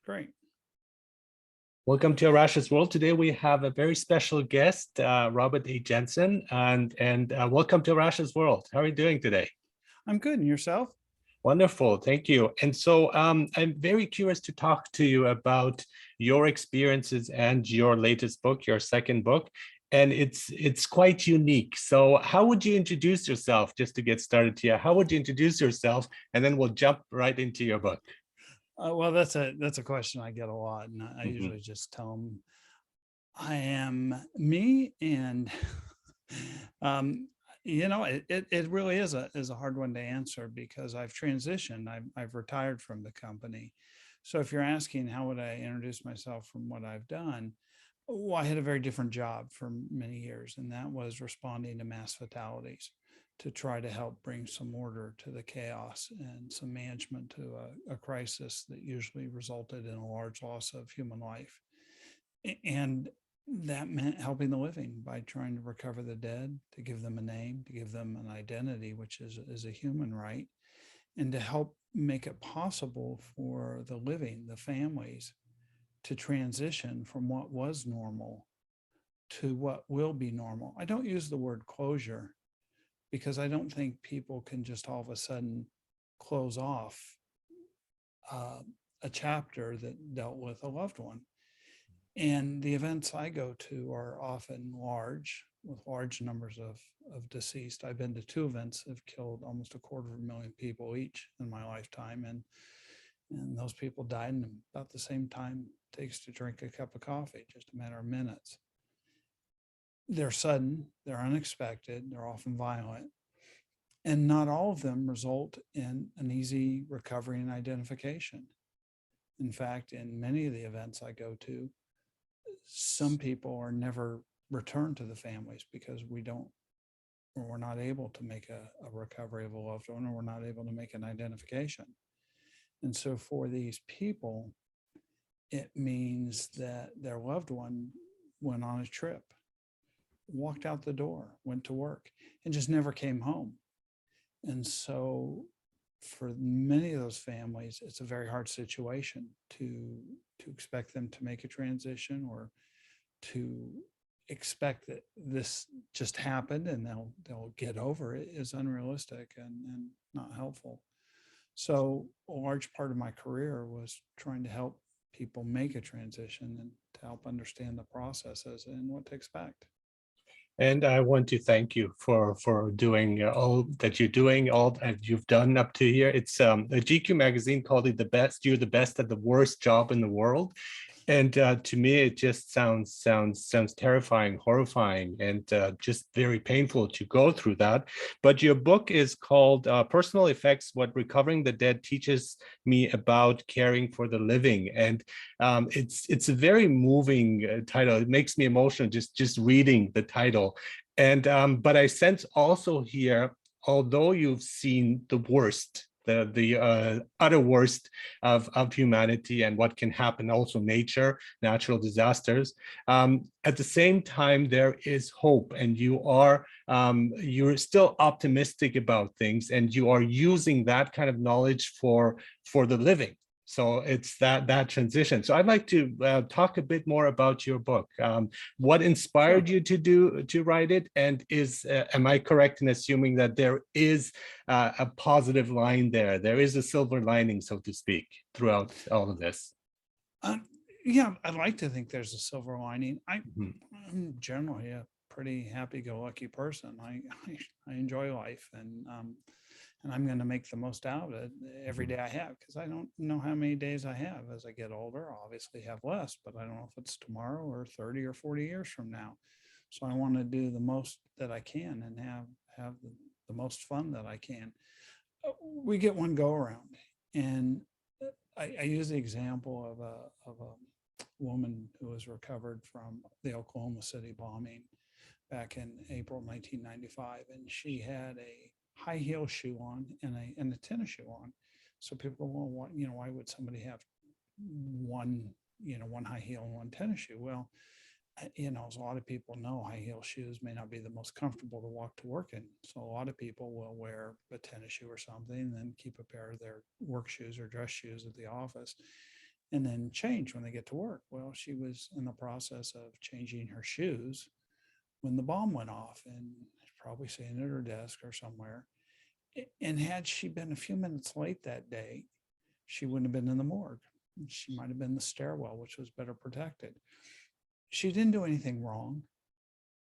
Great. Welcome to Arash's World. Today we have a very special guest, Robert A. Jensen, and welcome to Arash's World. How are you doing today? I'm good. And yourself? Wonderful, thank you. And so I'm very curious to talk to you about your experiences and your latest book, your second book, and it's quite unique. So how would you introduce yourself, just to get started here? How would you introduce yourself, and then we'll jump right into your book. Well, that's a question I get a lot, and I Mhm. usually just tell them I am me, and um, it really is a hard one to answer because I've transitioned. I've retired from the company. So if you're asking how would I introduce myself from what I've done, well, I had a very different job for many years, and that was responding to mass fatalities to try to help bring some order to the chaos and some management to a crisis that usually resulted in a large loss of human life. And that meant helping the living by trying to recover the dead, to give them a name, to give them an identity, which is a human right, and to help make it possible for the living, the families, to transition from what was normal to what will be normal. I don't use the word closure because I don't think people can just all of a sudden close off uh, a chapter that dealt with a loved one. And the events I go to are often large, with large numbers of deceased. I've been to two events that have killed almost 250,000 people each in my lifetime. And those people died in about the same time it takes to drink a cup of coffee, just a matter of minutes. They're sudden, they're unexpected, they're often violent, and not all of them result in an easy recovery and identification. In fact, in many of the events I go to, some people are never returned to the families because we don't, or we're not able to make a recovery of a loved one, or we're not able to make an identification. And so for these people, it means that their loved one went on a trip, walked out the door, went to work, and just never came home. And so for many of those families, it's a very hard situation to expect them to make a transition, or to expect that this just happened and they'll get over it is unrealistic and not helpful. So a large part of my career was trying to help people make a transition and to help understand the processes and what to expect. And I want to thank you for doing all that you're doing, all that you've done up to here. It's a GQ magazine called it the best. You're the best at the worst job in the world. And to me, it just sounds terrifying, horrifying, and just very painful to go through that. But your book is called "Personal Effects: What Recovering the Dead Teaches Me About Caring for the Living," and it's a very moving title. It makes me emotional just reading the title. And but I sense also here, although you've seen the worst, the utter worst of humanity and what can happen, also nature, natural disasters. At the same time, there is hope, and you're still optimistic about things, and you are using that kind of knowledge for the living. So it's that transition. So I'd like to talk a bit more about your book. What inspired Sure. you to write it, and am I correct in assuming that there is a positive line there? There is a silver lining, so to speak, throughout all of this. Um, yeah, I'd like to think there's a silver lining. Mhm. I'm generally a pretty happy-go-lucky person. I enjoy life, and I'm going to make the most out of it every day I have, because I don't know how many days I have as I get older. I'll obviously have less, but I don't know if it's tomorrow or 30 or 40 years from now. So I want to do the most that I can and have the most fun that I can. We get one go around, and I use the example of a woman who was recovered from the Oklahoma City bombing back in April 1995, and she had a high heel shoe on and a tennis shoe on. So people go, well, why would somebody have one high heel and one tennis shoe? Well, as a lot of people know, high heel shoes may not be the most comfortable to walk to work in. So a lot of people will wear a tennis shoe or something and then keep a pair of their work shoes or dress shoes at the office. and then change when they get to work. Well, she was in the process of changing her shoes when the bomb went off, and probably sitting at her desk or somewhere. And had she been a few minutes late that day, she wouldn't have been in the morgue. She might have been in the stairwell, which was better protected. She didn't do anything wrong.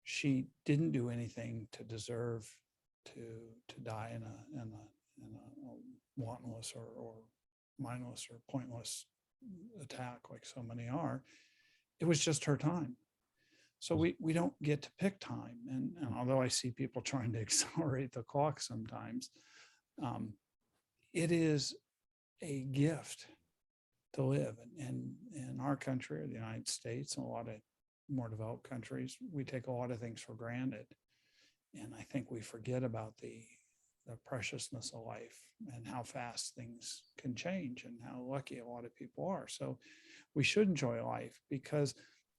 She didn't do anything to deserve to die in a wantonless or mindless or pointless attack like so many are. It was just her time. So we don't get to pick time. And although I see people trying to accelerate the clock sometimes, it is a gift to live. And in our country, or the United States, and a lot of more developed countries, we take a lot of things for granted. And I think we forget about the preciousness of life and how fast things can change and how lucky a lot of people are. So we should enjoy life, because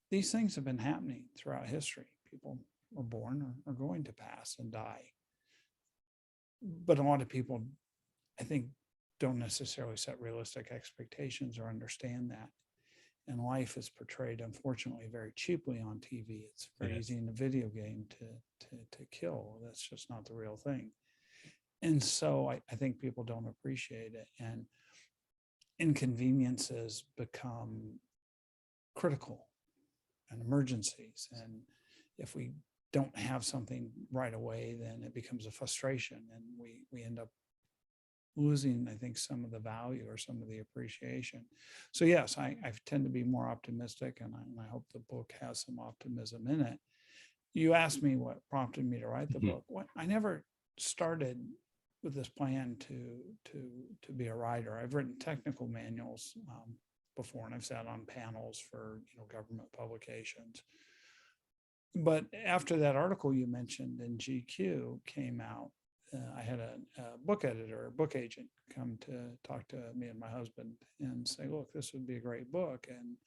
these things have been happening throughout history. People are born or are going to pass and die. But a lot of people, I think, don't necessarily set realistic expectations or understand that. And life is portrayed, unfortunately, very cheaply on TV. It's very easy in a video game to kill. That's just not the real thing. And so I think people don't appreciate it. And inconveniences become critical and emergencies. And if we don't have something right away, then it becomes a frustration, and we end up losing, I think, some of the value or some of the appreciation. So yes, I tend to be more optimistic, and I hope the book has some optimism in it. You asked me what prompted me to write the book. I never started with this plan to be a writer. I've written technical manuals before, and I've sat on panels for government publications. But after that article you mentioned in GQ came out, I had a book editor, a book agent, come to talk to me and my husband and say, look, this would be a great book, and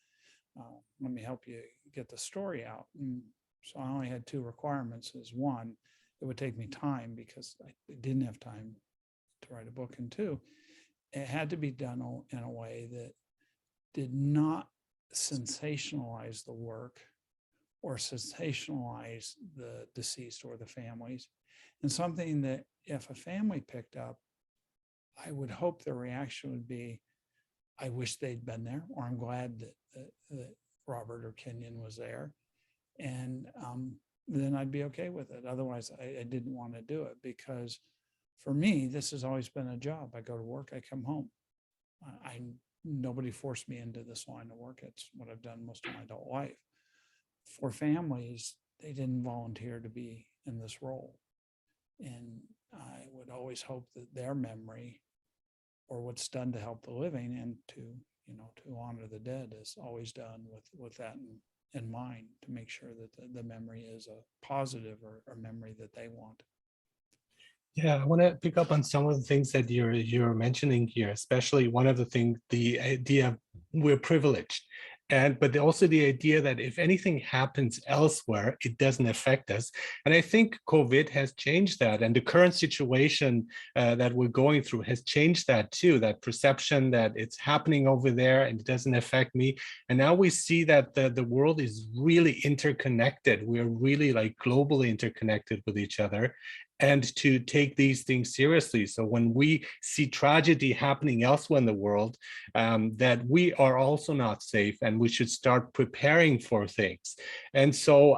let me help you get the story out. And so I only had two requirements. Is one, it would take me time, because I didn't have time to write a book, and two, it had to be done in a way that did not sensationalize the work or sensationalize the deceased or the families, and something that if a family picked up, I would hope their reaction would be, I wish they'd been there, or I'm glad that Robert or Kenyon was there. And then I'd be okay with it. Otherwise, I didn't want to do it, because for me, this has always been a job. I go to work, I come home. Nobody forced me into this line of work. It's what I've done most of my adult life. For families, they didn't volunteer to be in this role. And I would always hope that their memory, or what's done to help the living and to honor the dead, is always done with that in mind, to make sure that the memory is a positive or memory that they want. Yeah, I want to pick up on some of the things that you're mentioning here, especially one of the things, the idea we're privileged. But also the idea that if anything happens elsewhere, it doesn't affect us. And I think COVID has changed that. And the current situation that we're going through has changed that too, that perception that it's happening over there and it doesn't affect me. And now we see that the world is really interconnected. We're really like globally interconnected with each other, and to take these things seriously. So when we see tragedy happening elsewhere in the world, that we are also not safe, and we should start preparing for things. And so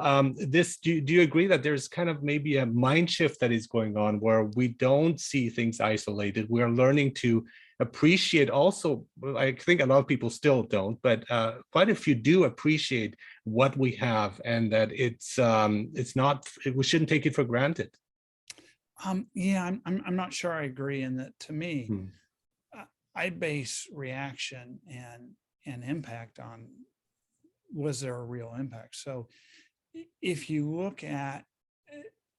do you agree that there's kind of maybe a mind shift that is going on, where we don't see things isolated? We're learning to appreciate also, I think a lot of people still don't, but quite a few do appreciate what we have, and that it's not, we shouldn't take it for granted. Yeah, I'm not sure I agree in that. To me, I base reaction and impact on, was there a real impact? So if you look at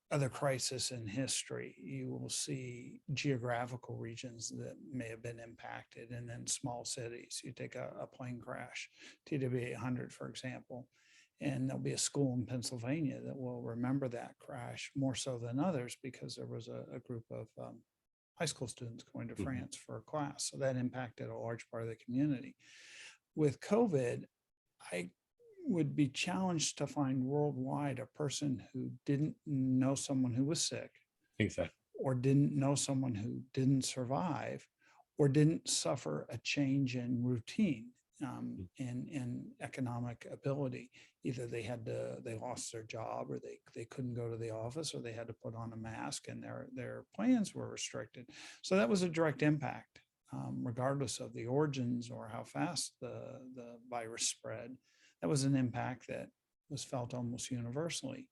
other crises in history, you will see geographical regions that may have been impacted, and then small cities. You take a plane crash, TW-800, for example, and there'll be a school in Pennsylvania that will remember that crash more so than others, because there was a group of high school students going to France for a class. So that impacted a large part of the community. with COVID, I would be challenged to find worldwide a person who didn't know someone who was sick, Exactly. or didn't know someone who didn't survive, or didn't suffer a change in routine, in economic ability. Either they lost their job, or they couldn't go to the office, or they had to put on a mask, and their plans were restricted. So that was a direct impact, regardless of the origins or how fast the virus spread. That was an impact that was felt almost universally.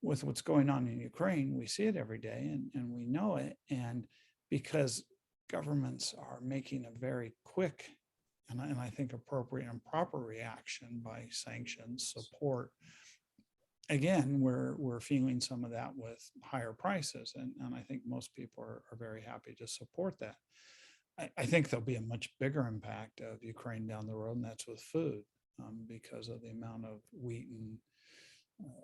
With what's going on in Ukraine, we see it every day, and we know it. And because governments are making a very quick and I think appropriate and proper reaction by sanctions, support, again, we're feeling some of that with higher prices. And I think most people are very happy to support that. I think there'll be a much bigger impact of Ukraine down the road, and that's with food, because of the amount of wheat and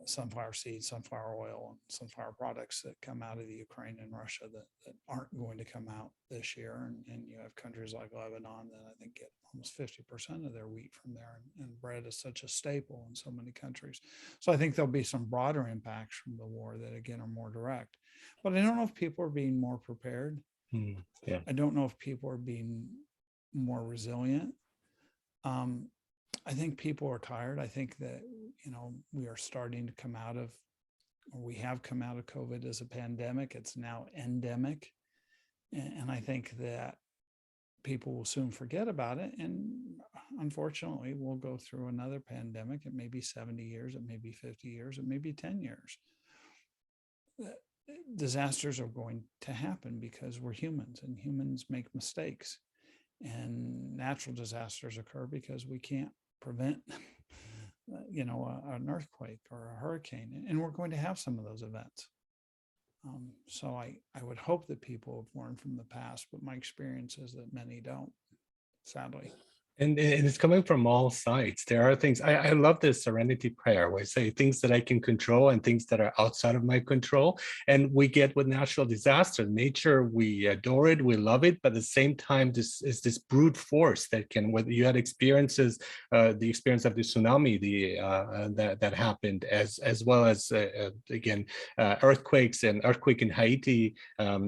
sunflower seeds, sunflower oil, and sunflower products that come out of the Ukraine and Russia that aren't going to come out this year. And you have countries like Lebanon that I think get almost 50% of their wheat from there. And bread is such a staple in so many countries. So I think there'll be some broader impacts from the war that, again, are more direct. But I don't know if people are being more prepared. Yeah. I don't know if people are being more resilient. I think people are tired. I think that, we are starting to come out of, or we have come out of COVID as a pandemic. It's now endemic. And I think that people will soon forget about it. And unfortunately, we'll go through another pandemic. It may be 70 years, it may be 50 years, it may be 10 years. Disasters are going to happen because we're humans, and humans make mistakes. And natural disasters occur because we can't prevent an earthquake or a hurricane, and we're going to have some of those events. So I would hope that people have learned from the past, but my experience is that many don't, sadly. And it's coming from all sides. There are things, I love this Serenity Prayer, where I say things that I can control and things that are outside of my control. And we get with natural disaster, nature, we adore it, we love it, but at the same time, this is this brute force that can, whether you had experiences, the experience of the tsunami, that happened, as well as, again, earthquakes, and earthquake in Haiti,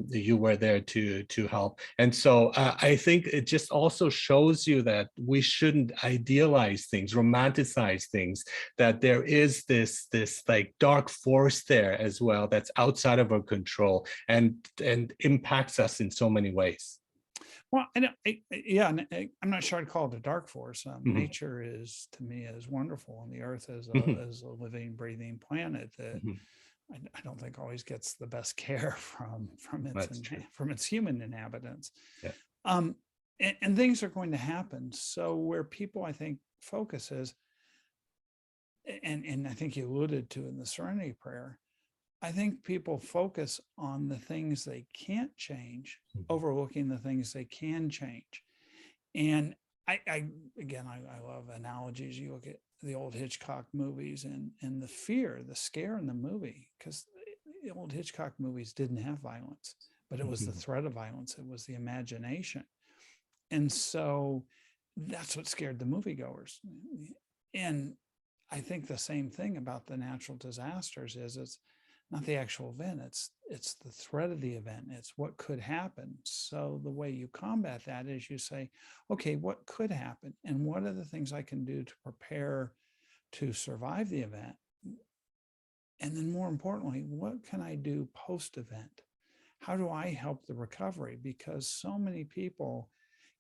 you were there to help. And so I think it just also shows you that we shouldn't idealize things, romanticize things, that there is this like dark force there as well that's outside of our control and impacts us in so many ways. Well, I'm not sure I'd call it a dark force. Nature is, to me, is wonderful, and the earth is a living, breathing planet that I don't think always gets the best care from its human inhabitants. Yeah. And things are going to happen. So where people, I think, focus is, and I think you alluded to in the Serenity Prayer, I think people focus on the things they can't change, overlooking the things they can change. And I love analogies. You look at the old Hitchcock movies and the fear, the scare in the movie, because the old Hitchcock movies didn't have violence, but it was the threat of violence. It was the imagination. And so that's what scared the moviegoers. And I think the same thing about the natural disasters is it's not the actual event, it's the threat of the event. It's what could happen. So the way you combat that is you say, okay, what could happen? And what are the things I can do to prepare to survive the event? And then more importantly, what can I do post-event? How do I help the recovery? Because so many people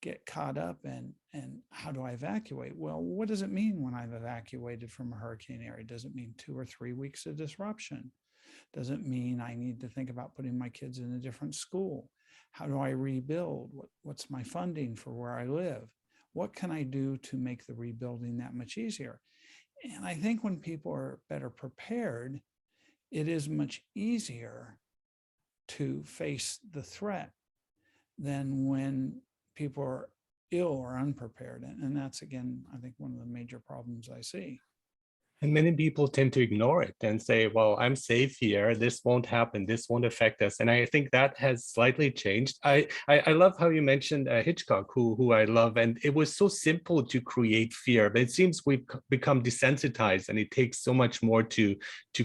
get caught up in, and how do I evacuate? Well, what does it mean when I've evacuated from a hurricane area? Does it mean 2 or 3 weeks of disruption? Does it mean I need to think about putting my kids in a different school? How do I rebuild? What's my funding for where I live? What can I do to make the rebuilding that much easier? And I think when people are better prepared, it is much easier to face the threat than when people are ill or unprepared. And that's, again, I think one of the major problems I see. And many people tend to ignore it and say, well, I'm safe here. This won't happen. This won't affect us. And I think that has slightly changed. I love how you mentioned Hitchcock, who I love. And it was so simple to create fear, but it seems we've become desensitized, and it takes so much more to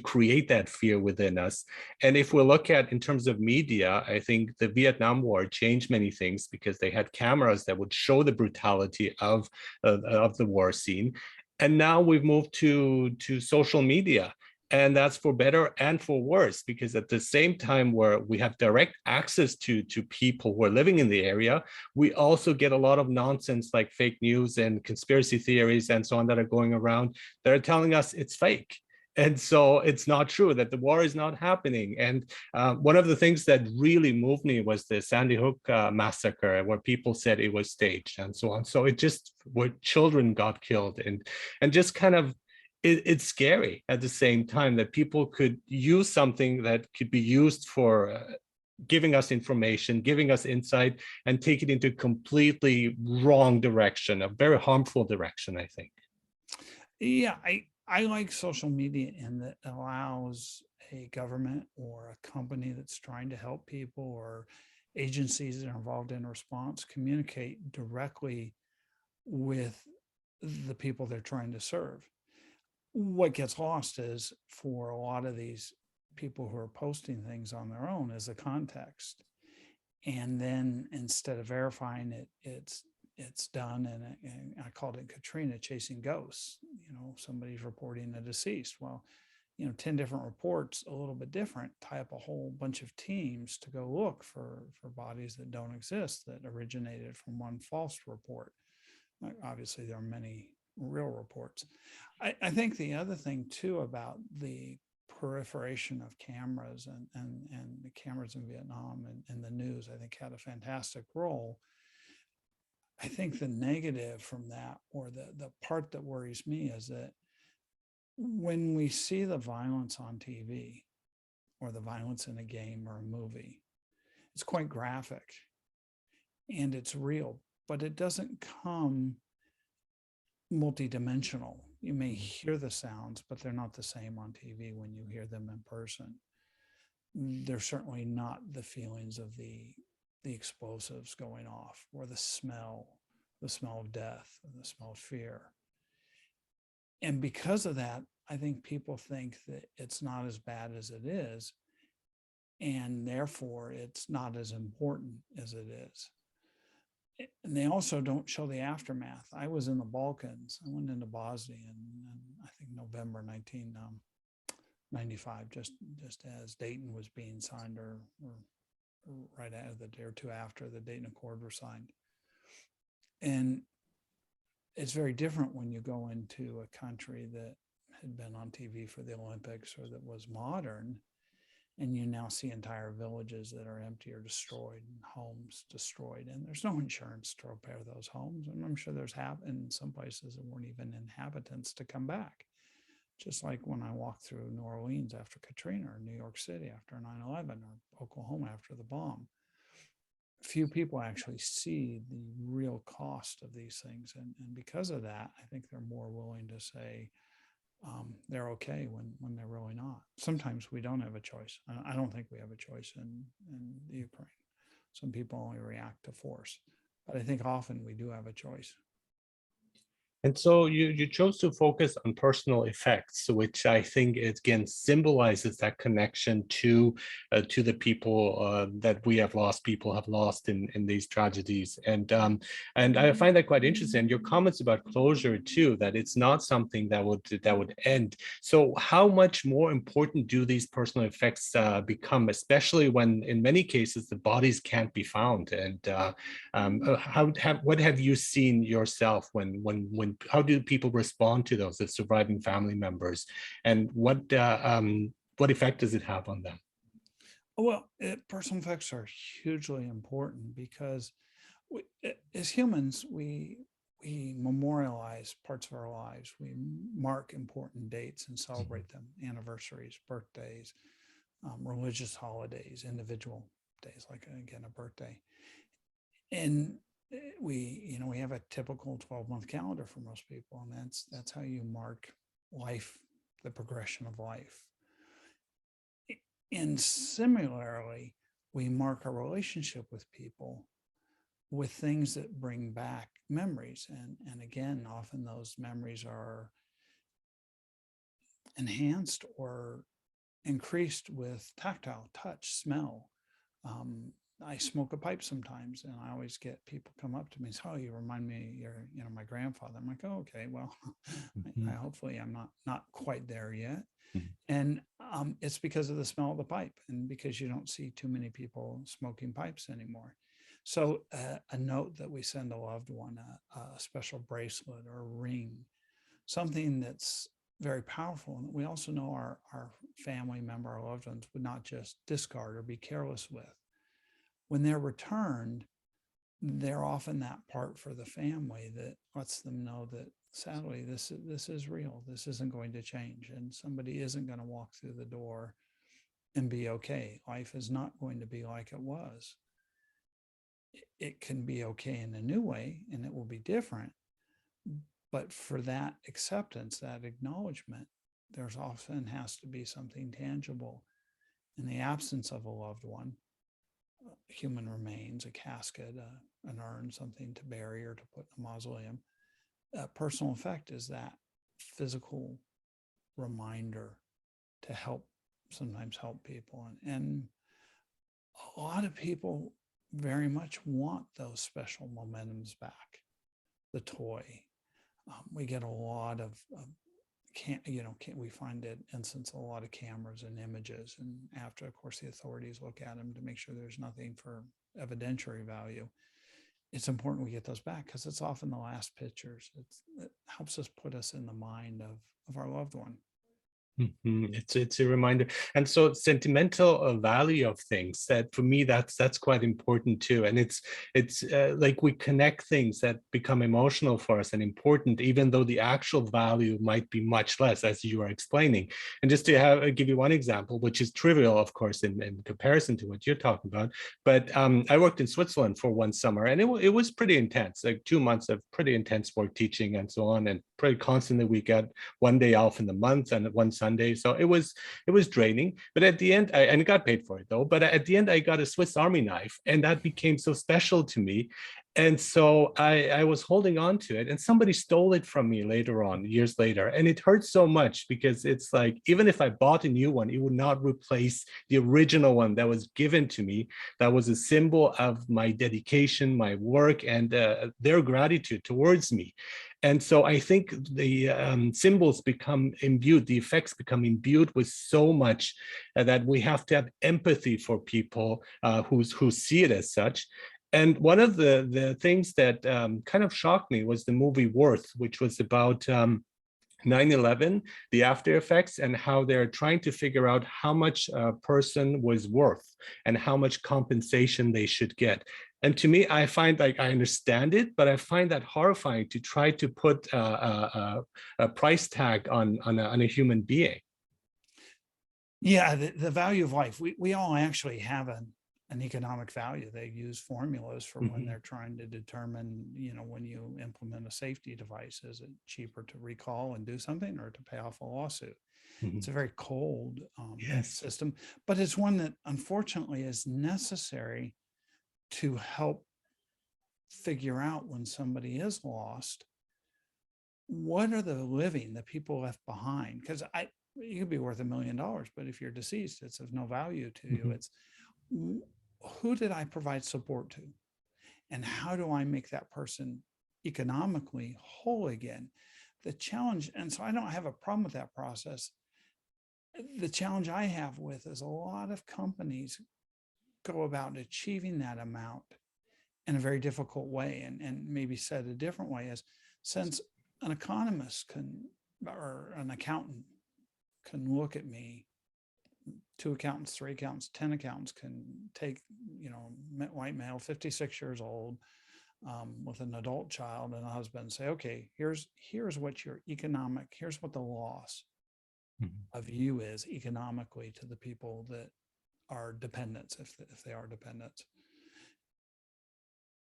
create that fear within us. And if we look at in terms of media, I think the Vietnam War changed many things because they had cameras that would show the brutality of the war scene. And now we've moved to social media, and that's for better and for worse, because at the same time where we have direct access to people who are living in the area, we also get a lot of nonsense like fake news and conspiracy theories and so on that are going around that are telling us it's fake. And so it's not true, that the war is not happening. And one of the things that really moved me was the Sandy Hook massacre, where people said it was staged and so on. So it just, where children got killed, and just kind of, it's scary at the same time that people could use something that could be used for giving us information, giving us insight, and take it into a completely wrong direction, a very harmful direction, I think. Yeah, I like social media in that it allows a government or a company that's trying to help people, or agencies that are involved in response, communicate directly with the people they're trying to serve. What gets lost is, for a lot of these people who are posting things on their own, is the context. And then instead of verifying it, it's done, and I called it Katrina chasing ghosts. Somebody's reporting a deceased. Well, 10 different reports, a little bit different, tie up a whole bunch of teams to go look for bodies that don't exist, that originated from one false report. Obviously, there are many real reports. I think the other thing too about the proliferation of cameras, and the cameras in Vietnam, and the news, I think, had a fantastic role. I think the negative from that, or the part that worries me, is that when we see the violence on TV, or the violence in a game or a movie, it's quite graphic and it's real, but it doesn't come multidimensional. You may hear the sounds, but they're not the same on TV when you hear them in person. They're certainly not the feelings of the explosives going off, or the smell of death, and the smell of fear. And because of that, I think people think that it's not as bad as it is, and therefore it's not as important as it is. And they also don't show the aftermath. I was in the Balkans. I went into Bosnia in I think November 1995, just as Dayton was being signed, or right out of the day or two after the Dayton Accord were signed. And it's very different when you go into a country that had been on TV for the Olympics, or that was modern, and you now see entire villages that are empty or destroyed, and homes destroyed, and there's no insurance to repair those homes. And I'm sure there's in some places there weren't even inhabitants to come back. Just like when I walked through New Orleans after Katrina, or New York City after 9/11, or Oklahoma after the bomb. Few people actually see the real cost of these things. And because of that, I think they're more willing to say they're okay when they're really not. Sometimes we don't have a choice. I don't think we have a choice in the Ukraine. Some people only react to force, but I think often we do have a choice. And so you chose to focus on personal effects, which I think it again symbolizes that connection to the people that we have lost, people have lost in these tragedies. And I find that quite interesting. And your comments about closure too, that it's not something that would end. So how much more important do these personal effects become, especially when in many cases the bodies can't be found? And what have you seen yourself when how do people respond to those, the surviving family members, and what effect does it have on them? Well, personal effects are hugely important, because as humans, we memorialize parts of our lives. We mark important dates and celebrate them: anniversaries, birthdays, religious holidays, individual days, like, again, a birthday. And we have a typical 12-month calendar for most people, and that's how you mark life the progression of life. And similarly, we mark our relationship with people with things that bring back memories. And again, often those memories are enhanced or increased with tactile, touch, smell. I smoke a pipe sometimes, and I always get people come up to me and say, "Oh, you remind me of your, my grandfather." I'm like, "Oh, okay, well, I Mhm. hopefully I'm not quite there yet." Mhm. And it's because of the smell of the pipe, and because you don't see too many people smoking pipes anymore. So a note that we send a loved one, a special bracelet or a ring, something that's very powerful, and we also know our family member, our loved ones, would not just discard or be careless with. When they're returned, they're often that part for the family that lets them know that sadly this is real. This isn't going to change, and somebody isn't going to walk through the door and be okay. Life is not going to be like it was. It can be okay in a new way, and it will be different. But for that acceptance, that acknowledgement, there's often has to be something tangible. In the absence of a loved one, human remains, a casket, an urn, something to bury or to put in a mausoleum. Personal effect is that physical reminder to help, sometimes help people. And a lot of people very much want those special momentums back. The toy. We get a lot of we find it instance a lot of cameras and images, and after, of course, the authorities look at them to make sure there's nothing for evidentiary value, it's important we get those back because it's often the last pictures. It helps us put us in the mind of our loved one. It's a reminder, and so sentimental value of things, that for me that's quite important too. And it's like we connect things that become emotional for us and important, even though the actual value might be much less, as you are explaining. And just to give you one example, which is trivial, of course, in comparison to what you're talking about, but I worked in Switzerland for one summer, and it was pretty intense, like 2 months of pretty intense work, teaching and so on, and pretty constantly we got one day off in the month and one Sunday. So it was draining. But at the end, and I got paid for it though. But at the end, I got a Swiss Army knife, and that became so special to me. And so I was holding on to it, and somebody stole it from me later on, years later. And it hurts so much because it's like, even if I bought a new one, it would not replace the original one that was given to me. That was a symbol of my dedication, my work, and their gratitude towards me. And so I think the symbols become imbued, the effects become imbued with so much that we have to have empathy for people who see it as such. And one of the things that kind of shocked me was the movie Worth, which was about 9/11, the after effects, and how they're trying to figure out how much a person was worth and how much compensation they should get. And to me, I find, like, I understand it, but I find that horrifying to try to put a price tag on a human being. Yeah, the value of life. We all actually have an economic value. They use formulas for when Mhm, they're trying to determine, when you implement a safety device, is it cheaper to recall and do something or to pay off a lawsuit? mhm. It's a very cold Yes. system, but it's one that unfortunately is necessary to help figure out when somebody is lost, what are the living, the people left behind? Because you could be worth $1 million, but if you're deceased, it's of no value to you. Mhm, It's who did I provide support to? And how do I make that person economically whole again? The challenge, and so I don't have a problem with that process. The challenge I have with is a lot of companies go about achieving that amount in a very difficult way. And maybe said a different way is, since an economist can, or an accountant can look at me, 2 accountants, 3 accountants, 10 accountants can take, white male, 56 years old, with an adult child and a husband, and say, okay, here's what your economic, here's what the loss mhm. of you is economically to the people that are dependents, if they are dependents.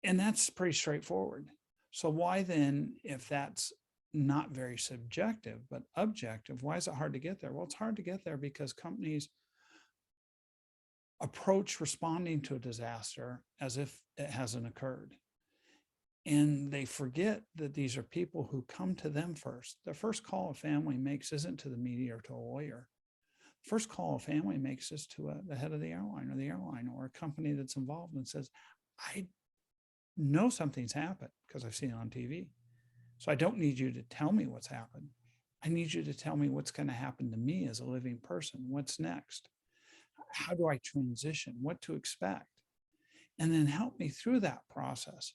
And that's pretty straightforward. So why then, if that's not very subjective, but objective. Why is it hard to get there? Well, it's hard to get there because companies approach responding to a disaster as if it hasn't occurred. And they forget that these are people who come to them first. The first call a family makes isn't to the media or to a lawyer. First call a family makes is to the head of the airline or a company that's involved and says, I know something's happened because I've seen it on TV. So I don't need you to tell me what's happened. I need you to tell me what's going to happen to me as a living person. What's next? How do I transition? What to expect? And then help me through that process.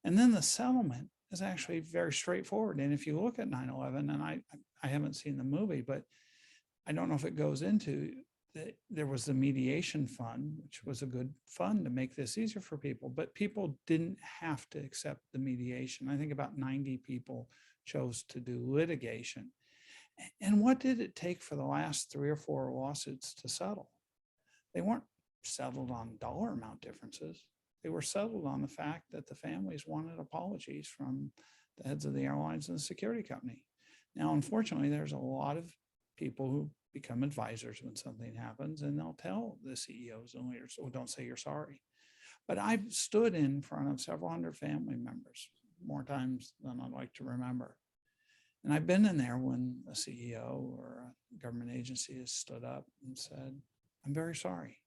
And then the settlement is actually very straightforward. And if you look at 9/11, and I haven't seen the movie, but I don't know if it goes into that there was the mediation fund, which was a good fund to make this easier for people, but people didn't have to accept the mediation. I think about 90 people chose to do litigation. And what did it take for the last 3 or 4 lawsuits to settle? They weren't settled on dollar amount differences. They were settled on the fact that the families wanted apologies from the heads of the airlines and the security company. Now, unfortunately, there's a lot of people who become advisors when something happens, and they'll tell the CEOs and leaders, oh, don't say you're sorry. But I've stood in front of several hundred family members more times than I'd like to remember. And I've been in there when a CEO or a government agency has stood up and said, I'm very sorry.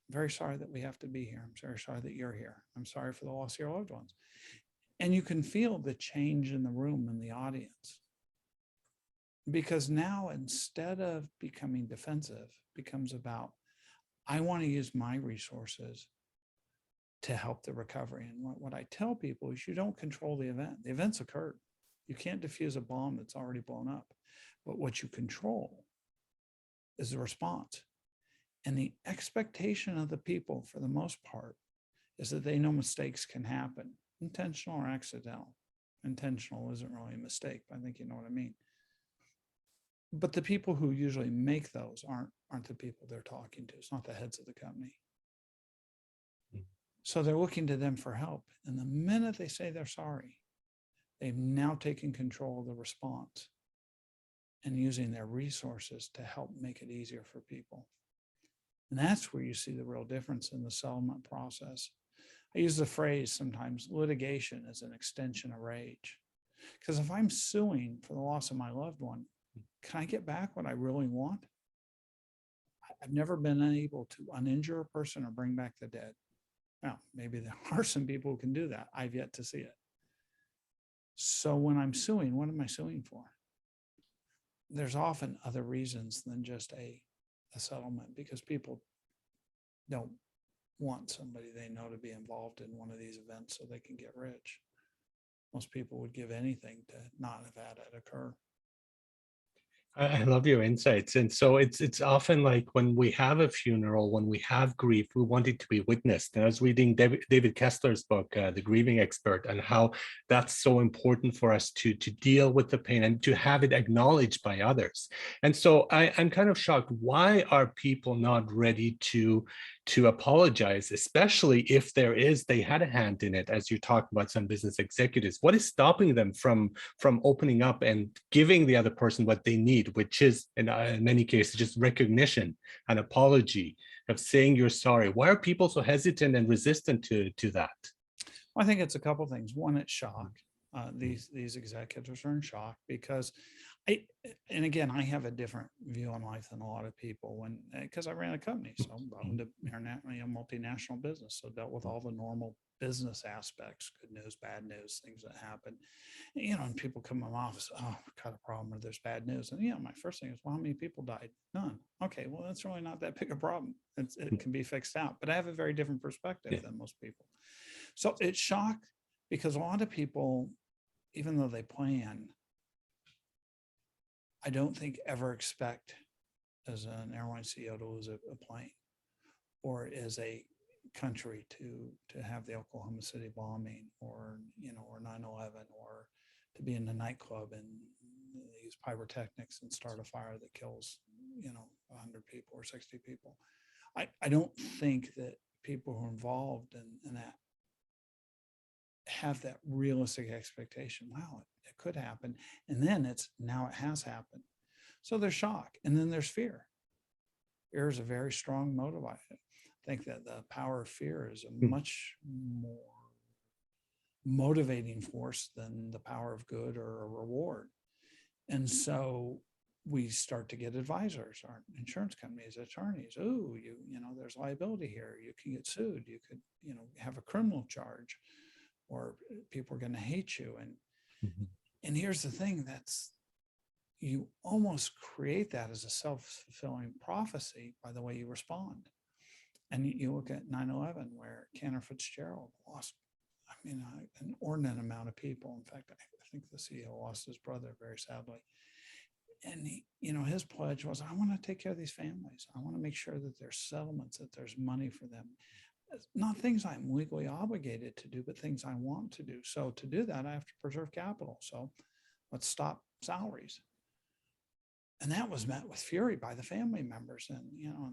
I'm very sorry that we have to be here. I'm very sorry that you're here. I'm sorry for the loss of your loved ones. And you can feel the change in the room and the audience. Because now, instead of becoming defensive, becomes about, I want to use my resources to help the recovery. And what I tell people is you don't control the event. The event's occurred. You can't defuse a bomb that's already blown up. But what you control is the response. And the expectation of the people, for the most part, is that they know mistakes can happen, intentional or accidental. Intentional isn't really a mistake, but I think you know what I mean. But the people who usually make those aren't the people they're talking to. It's not the heads of the company. So they're looking to them for help. And the minute they say they're sorry, they've now taken control of the response and using their resources to help make it easier for people. And that's where you see the real difference in the settlement process. I use the phrase sometimes, litigation is an extension of rage. Because if I'm suing for the loss of my loved one, can I get back what I really want? I've never been able to uninjure a person or bring back the dead. Now, maybe there are some people who can do that. I've yet to see it. So when I'm suing, what am I suing for? There's often other reasons than just a settlement, because people don't want somebody they know to be involved in one of these events so they can get rich. Most people would give anything to not have had it occur. I love your insights. And so it's often like when we have a funeral, when we have grief, we want it to be witnessed. And I was reading David Kessler's book, The Grieving Expert, and how that's so important for us to deal with the pain and to have it acknowledged by others. And so I'm kind of shocked. Why are people not ready to apologize, especially if they had a hand in it, as you talked about some business executives? What is stopping them from opening up and giving the other person what they need, which is in many cases just recognition, an apology, of saying you're sorry? Why are people so hesitant and resistant to that? Well, I think it's a couple of things. One, it's shock. These executives are in shock because and again, I have a different view on life than a lot of people because I ran a company, so I owned a multinational business, so dealt with all the normal business aspects, good news, bad news, things that happen. And people come in my office, oh, we've got a problem, or there's bad news. And my first thing is, well, how many people died? None. Okay, well, that's really not that big a problem. It can be fixed out, but I have a very different perspective than most people. So it's shock because a lot of people, even though they plan, I don't think ever expect as an airline CEO to lose a plane, or as a country to have the Oklahoma City bombing, or 9/11, or to be in a nightclub and use pyrotechnics and start a fire that kills 100 people or 60 people. I don't think that people who are involved in that have that realistic expectation. Wow, it could happen. And then now it has happened. So there's shock. And then there's fear. Fear is a very strong motivator. I think that the power of fear is a much more motivating force than the power of good or a reward. And so we start to get advisors, our insurance companies, attorneys. Oh, there's liability here. You can get sued. You could, have a criminal charge, or people are going to hate you. And here's the thing, you almost create that as a self-fulfilling prophecy by the way you respond. And you look at 9/11, where Cantor Fitzgerald lost, an inordinate amount of people. In fact, I think the CEO lost his brother very sadly. And his pledge was, I want to take care of these families. I want to make sure that there's settlements, that there's money for them. It's not things I'm legally obligated to do, but things I want to do. So to do that, I have to preserve capital. So let's stop salaries. And that was met with fury by the family members. And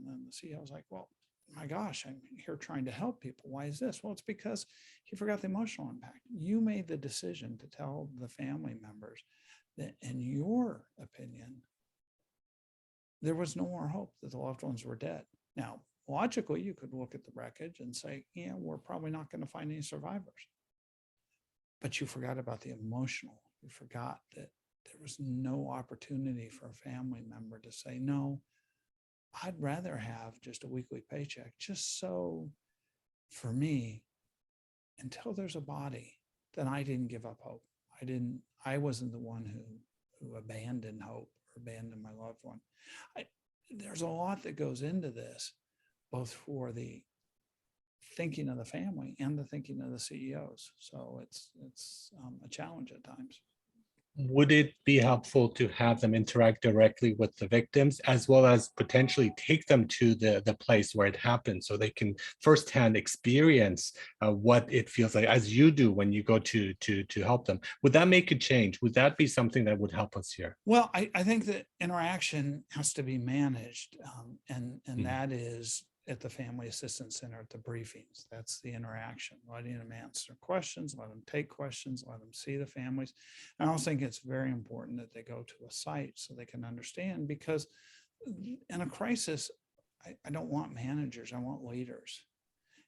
then the CEO was like, well, my gosh, I'm here trying to help people. Why is this? Well, it's because he forgot the emotional impact. You made the decision to tell the family members that, in your opinion, there was no more hope, that the loved ones were dead. Now, logically, you could look at the wreckage and say, yeah, we're probably not going to find any survivors. But you forgot about the emotional. You forgot that there was no opportunity for a family member to say, no, I'd rather have just a weekly paycheck, just so, for me, until there's a body, then I didn't give up hope. I wasn't the one who abandoned hope or abandoned my loved one. There's a lot that goes into this, both for the thinking of the family and the thinking of the CEOs. So it's a challenge at times. Would it be helpful to have them interact directly with the victims, as well as potentially take them to the place where it happened, so they can firsthand experience what it feels like, as you do when you go to help them? Would that make a change? Would that be something that would help us here? Well, I think that interaction has to be managed, and that is at the Family Assistance Center, at the briefings. That's the interaction, letting them answer questions, let them take questions, let them see the families. And I also think it's very important that they go to a site so they can understand, because in a crisis, I don't want managers, I want leaders.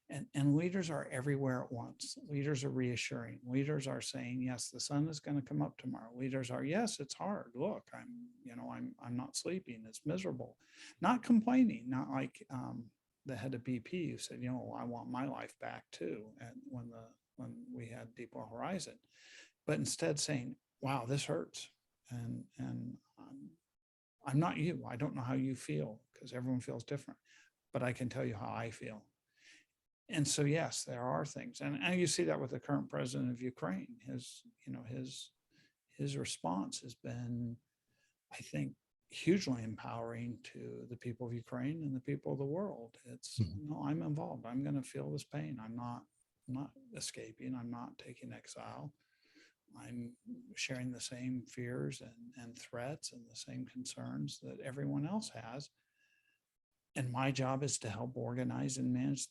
And leaders are everywhere at once. Leaders are reassuring. Leaders are saying, yes, the sun is going to come up tomorrow. Leaders are, yes, it's hard. Look, I'm not sleeping. It's miserable. Not complaining, not like the head of BP who said, I want my life back too. And when we had Deepwater Horizon, but instead saying, wow, this hurts. And I'm not you. I don't know how you feel, because everyone feels different, but I can tell you how I feel. And so, yes, there are things, and you see that with the current president of Ukraine. His response has been, I think, hugely empowering to the people of Ukraine and the people of the world. It's, no, I'm involved. I'm going to feel this pain. I'm not escaping. I'm not taking exile. I'm sharing the same fears and threats and the same concerns that everyone else has. And my job is to help organize and manage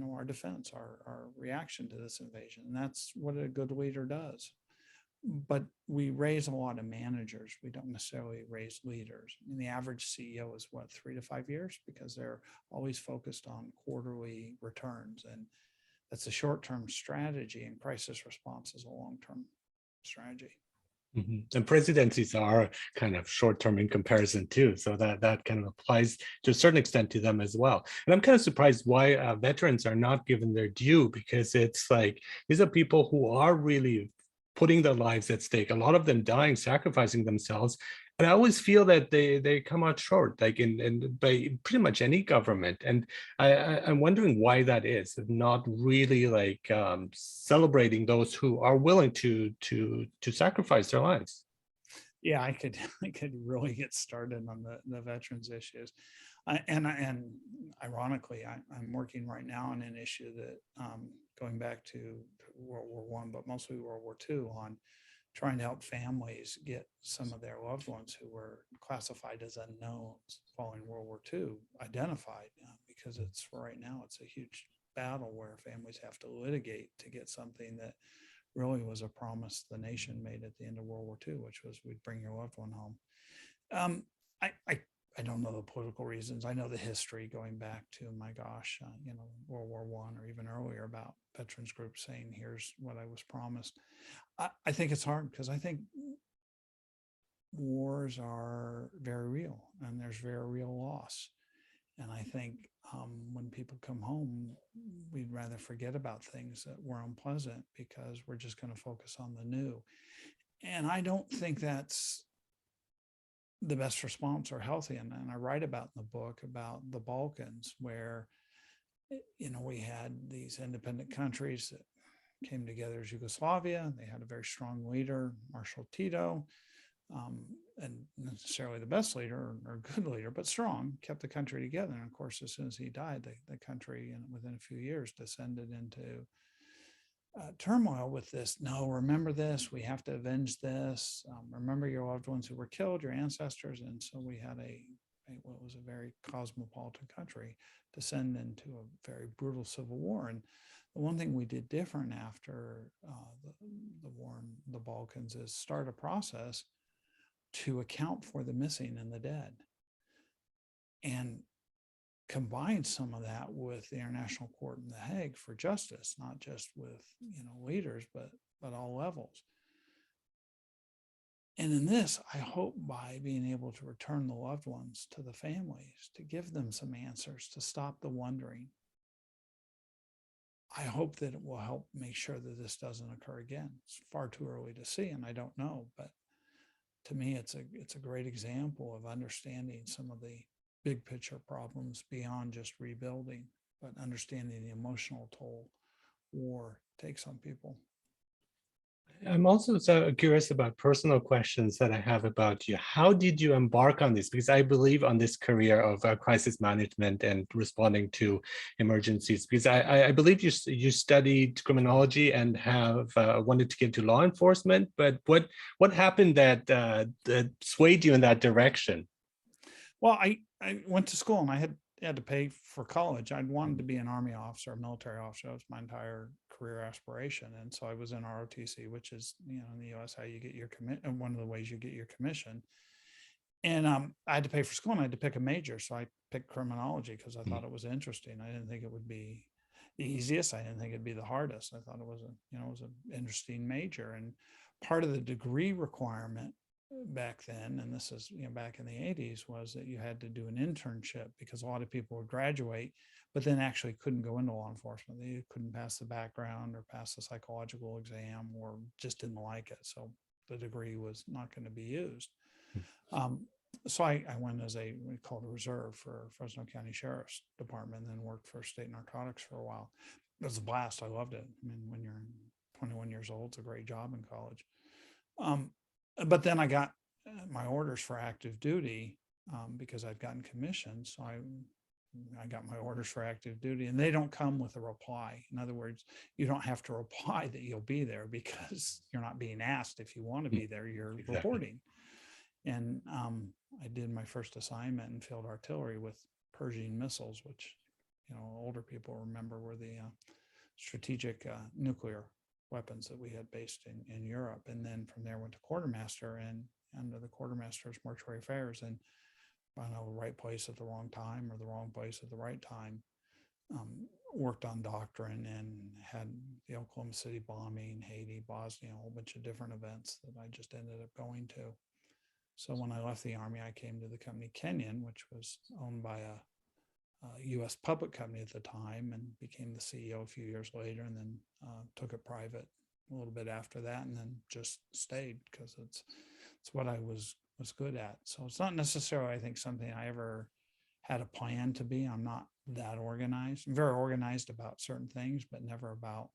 our defense, our reaction to this invasion. And that's what a good leader does. But we raise a lot of managers. We don't necessarily raise leaders. I mean, the average CEO is 3 to 5 years, because they're always focused on quarterly returns. And that's a short-term strategy, and crisis response is a long-term strategy. And presidencies are kind of short-term in comparison too, so that kind of applies to a certain extent to them as well. And I'm kind of surprised why veterans are not given their due, because it's like, these are people who are really putting their lives at stake, a lot of them dying, sacrificing themselves. And I always feel that they come out short, like in by pretty much any government. And I'm wondering why that is, not really like celebrating those who are willing to sacrifice their lives. Yeah, I could really get started on the veterans issues. And ironically, I'm working right now on an issue that going back to World War I, but mostly World War II, on trying to help families get some of their loved ones who were classified as unknowns following World War II identified, because it's, right now, it's a huge battle where families have to litigate to get something that really was a promise the nation made at the end of World War II, which was we'd bring your loved one home. Um, I don't know the political reasons. I know the history going back to, my gosh, World War I or even earlier, about veterans groups saying, here's what I was promised. I think it's hard because I think wars are very real and there's very real loss. And I think when people come home, we'd rather forget about things that were unpleasant because we're just going to focus on the new. And I don't think that's the best response or healthy. And I write about in the book about the Balkans, where, we had these independent countries that came together as Yugoslavia. They had a very strong leader, Marshal Tito, and necessarily the best leader or good leader, but strong, kept the country together. And of course, as soon as he died, the country, within a few years, descended into turmoil with this. No, remember this. We have to avenge this. Remember your loved ones who were killed, your ancestors. And so we had what was a very cosmopolitan country descend into a very brutal civil war. And the one thing we did different after the war in the Balkans is start a process to account for the missing and the dead, and combine some of that with the International Court in The Hague for justice, not just with leaders, but all levels. And in this, I hope by being able to return the loved ones to the families, to give them some answers, to stop the wondering, I hope that it will help make sure that this doesn't occur again. It's far too early to see, and I don't know, but to me, it's a great example of understanding some of the big picture problems beyond just rebuilding, but understanding the emotional toll war takes on people. I'm also so curious about personal questions that I have about you. How did you embark on this? Because I believe on this career of crisis management and responding to emergencies. Because I believe you studied criminology and have wanted to get into law enforcement. But what happened that swayed you in that direction? Well, I went to school and I had to pay for college. I'd wanted to be an Army officer, a military officer. That was my entire career aspiration. And so I was in ROTC, which is, in the US, how you get your commission, one of the ways you get your commission. And I had to pay for school and I had to pick a major. So I picked criminology because I thought it was interesting. I didn't think it would be the easiest. I didn't think it'd be the hardest. I thought it was it was an interesting major. And part of the degree requirement back then, and this is back in the 80s, was that you had to do an internship because a lot of people would graduate but then actually couldn't go into law enforcement. They couldn't pass the background or pass the psychological exam or just didn't like it, so the degree was not going to be used. So I went as we called a reserve for Fresno County Sheriff's Department, and then worked for state narcotics for a while. It was a blast. I loved it. I mean, when you're 21 years old, it's a great job in college. But then I got my orders for active duty because I'd gotten commissioned. So I got my orders for active duty, and they don't come with a reply. In other words, you don't have to reply that you'll be there because you're not being asked if you want to be there. You're reporting. And I did my first assignment in field artillery with Pershing missiles, which older people remember were the strategic nuclear weapons that we had based in Europe. And then from there went to quartermaster, and under the quartermaster's mortuary affairs, and I don't know, the right place at the wrong time or the wrong place at the right time. Worked on doctrine and had the Oklahoma City bombing, Haiti, Bosnia, a whole bunch of different events that I just ended up going to. So when I left the Army, I came to the company Kenyon, which was owned by a U.S. public company at the time, and became the CEO a few years later, and then took it private a little bit after that, and then just stayed because it's what I was good at. So it's not necessarily, I think, something I ever had a plan to be. I'm not that organized. I'm very organized about certain things, but never about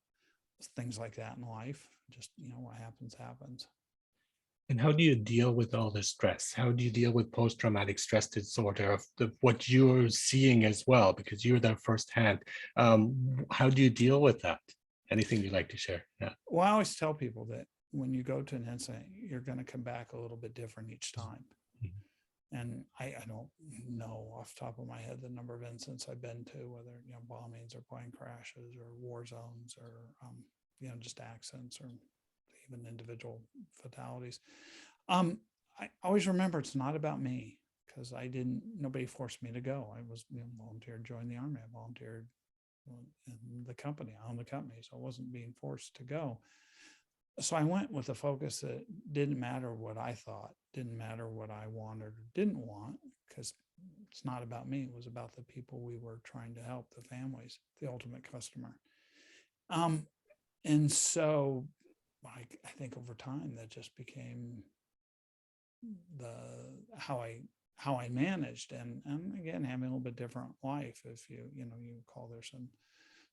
things like that in life. Just, what happens, happens. And how do you deal with all the stress? How do you deal with post-traumatic stress disorder of what you're seeing as well, because you're there firsthand? How do you deal with that? Anything you'd like to share? Yeah. Well, I always tell people that when you go to an incident, you're going to come back a little bit different each time. And I don't know off the top of my head the number of incidents I've been to, whether, bombings or plane crashes or war zones or, just accidents or even individual fatalities. I always remember it's not about me, because nobody forced me to go. I was, volunteered to join the Army. I volunteered in the company. I owned the company, so I wasn't being forced to go. So I went with a focus that didn't matter what I thought, didn't matter what I wanted or didn't want, because it's not about me. It was about the people we were trying to help, the families, the ultimate customer. And so I think over time that just became the how I managed, and again, having a little bit different life. If you recall, there's some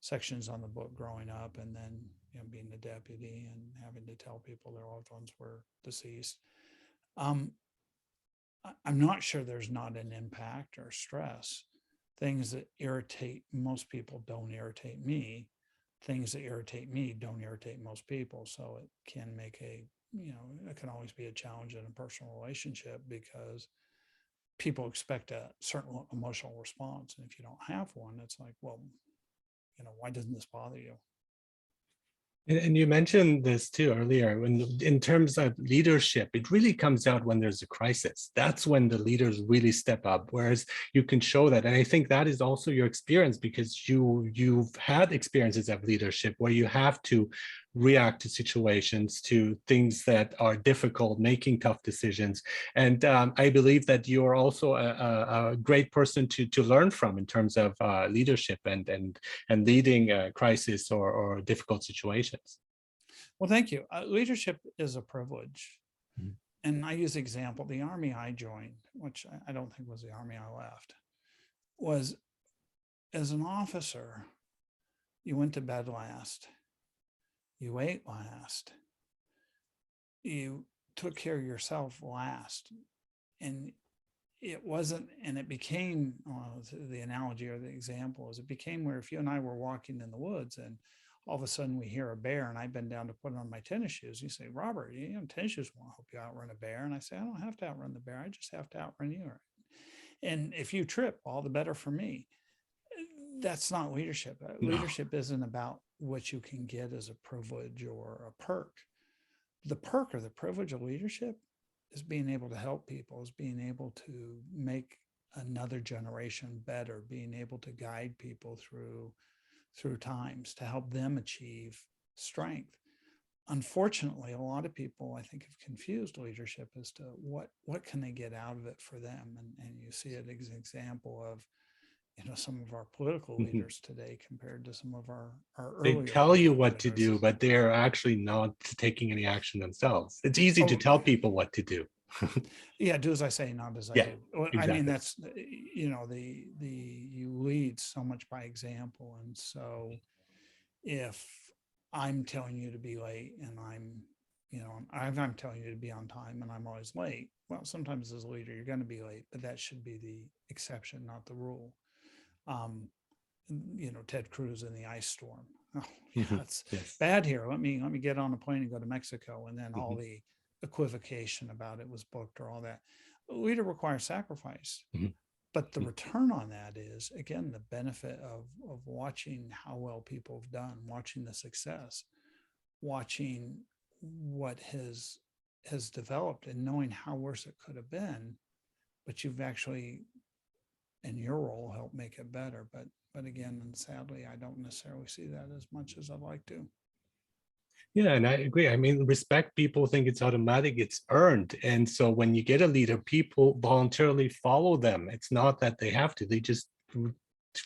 sections on the book growing up, and then being a deputy and having to tell people their loved ones were deceased. I'm not sure there's not an impact or stress. Things that irritate most people don't irritate me. Things that irritate me don't irritate most people. So it can make it can always be a challenge in a personal relationship, because people expect a certain emotional response. And if you don't have one, it's like, well, why doesn't this bother you? And you mentioned this too earlier, in terms of leadership, it really comes out when there's a crisis. That's when the leaders really step up, whereas you can show that. And I think that is also your experience, because you've had experiences of leadership where you have to react to situations, to things that are difficult, making tough decisions. And I believe that you're also a great person to learn from in terms of leadership and leading a crisis or difficult situations. Well, thank you. Leadership is a privilege. Mhm. And I use the example, the Army I joined, which I don't think was the Army I left, was, as an officer, you went to bed last, you ate last, you took care of yourself last. And it became, the analogy or the example is, it became where if you and I were walking in the woods and all of a sudden we hear a bear, and I bend down to put on my tennis shoes, you say, Robert, tennis shoes won't help you outrun a bear. And I say, I don't have to outrun the bear. I just have to outrun you. And if you trip, all the better for me. That's not leadership. No. Leadership isn't about what you can get as a privilege or a perk. The perk or the privilege of leadership is being able to help people, is being able to make another generation better, being able to guide people through times, to help them achieve strength. Unfortunately, a lot of people, I think, have confused leadership as to what can they get out of it for them. And you see it as an example of, some of our political leaders today compared to some of our They earlier tell you what to leaders. do, but they're actually not taking any action themselves. It's easy to Oh, tell people what to do. yeah, do as I say, not as I Yeah, do. Well, I mean, exactly. that's, you lead so much by example. And so if I'm telling you to be late, and I'm telling you to be on time and I'm always late, well, sometimes as a leader, you're going to be late, but that should be the exception, not the rule. Ted Cruz in the ice storm. Oh, yeah, it's Yes. bad here. Let me get on a plane and go to Mexico. And then all Mhm. the equivocation about it was booked or all that. A leader requires sacrifice. Mhm. But the return on that is, again, the benefit of watching how well people have done, watching the success, watching what has developed, and knowing how worse it could have been. But you've actually, in your role, helped make it better. But again, and sadly, I don't necessarily see that as much as I'd like to. Yeah, and I agree. I mean, respect, people think it's automatic, it's earned. And so when you get a leader, people voluntarily follow them. It's not that they have to, they just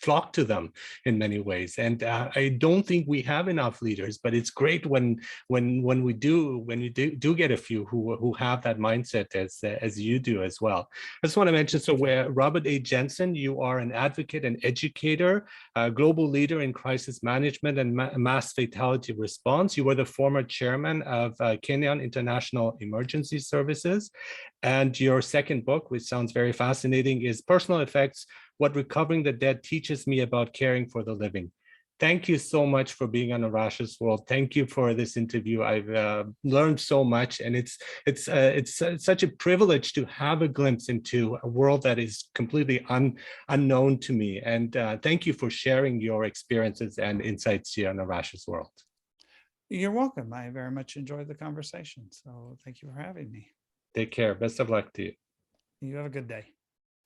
flock to them in many ways. And I don't think we have enough leaders, but it's great when we do get a few who have that mindset as you do as well. I just want to mention, so where Robert A. Jensen, you are an advocate and educator, a global leader in crisis management and mass fatality response. You were the former chairman of Kenyon International Emergency Services. And your second book, which sounds very fascinating, is Personal Effects: What Recovering the Dead Teaches Me About Caring for the Living. Thank you so much for being on Arash's World. Thank you for this interview. I've learned so much, and it's such a privilege to have a glimpse into a world that is completely unknown to me. And thank you for sharing your experiences and insights here on Arash's World. You're welcome. I very much enjoyed the conversation. So thank you for having me. Take care. Best of luck to you. You have a good day.